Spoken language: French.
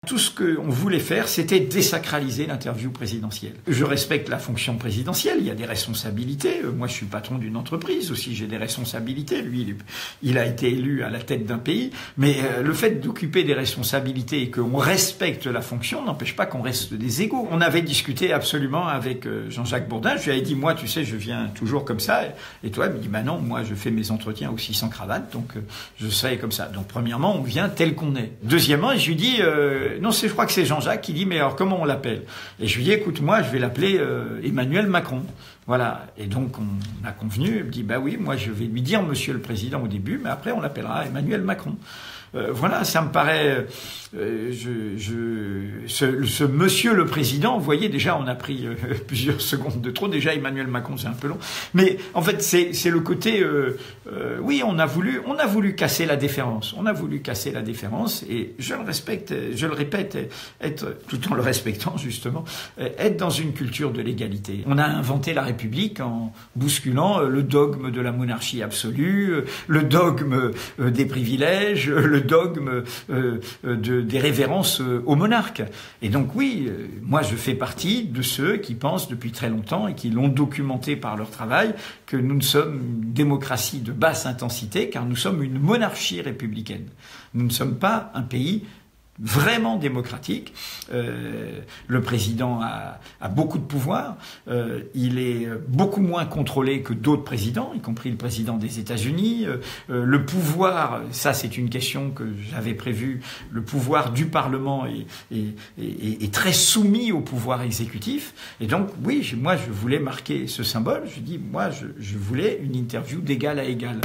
Tout ce qu'on voulait faire, c'était désacraliser l'interview présidentielle. Je respecte la fonction présidentielle, il y a des responsabilités. Moi, je suis patron d'une entreprise aussi, j'ai des responsabilités. Lui, il a été élu à la tête d'un pays. Mais le fait d'occuper des responsabilités et qu'on respecte la fonction n'empêche pas qu'on reste des égaux. On avait discuté absolument avec Jean-Jacques Bourdin. Je lui avais dit, moi, tu sais, je viens toujours comme ça. Et toi, il me dit, bah non, moi, je fais mes entretiens aussi sans cravate, donc je serai comme ça. Donc, premièrement, on vient tel qu'on est. Deuxièmement, je lui dis... non, je crois que c'est Jean-Jacques qui dit, mais alors comment on l'appelle? Et je lui dis, écoute, moi, je vais l'appeler Emmanuel Macron. Voilà. Et donc, on a convenu, il me dit, bah oui, moi, je vais lui dire Monsieur le Président au début, mais après, on l'appellera Emmanuel Macron. Voilà, ça me paraît... ce Monsieur le Président, vous voyez, déjà, on a pris plusieurs secondes de trop. Déjà, Emmanuel Macron, c'est un peu long. Mais en fait, c'est le côté... oui, on a voulu casser la déférence. On a voulu casser la déférence. Et je le respecte, je le répète, être, tout en le respectant, justement, être dans une culture de l'égalité. On a inventé la République en bousculant le dogme de la monarchie absolue, le dogme des privilèges, le dogme des révérences aux monarques. Et donc oui, moi je fais partie de ceux qui pensent depuis très longtemps et qui l'ont documenté par leur travail que nous ne sommes une démocratie de basse intensité car nous sommes une monarchie républicaine. Nous ne sommes pas un pays vraiment démocratique. Le président a beaucoup de pouvoir. Il est beaucoup moins contrôlé que d'autres présidents, y compris le président des États-Unis. Le pouvoir, ça c'est une question que j'avais prévue, le pouvoir du Parlement est très soumis au pouvoir exécutif. Et donc oui, moi je voulais marquer ce symbole. Je dis, moi je voulais une interview d'égal à égal.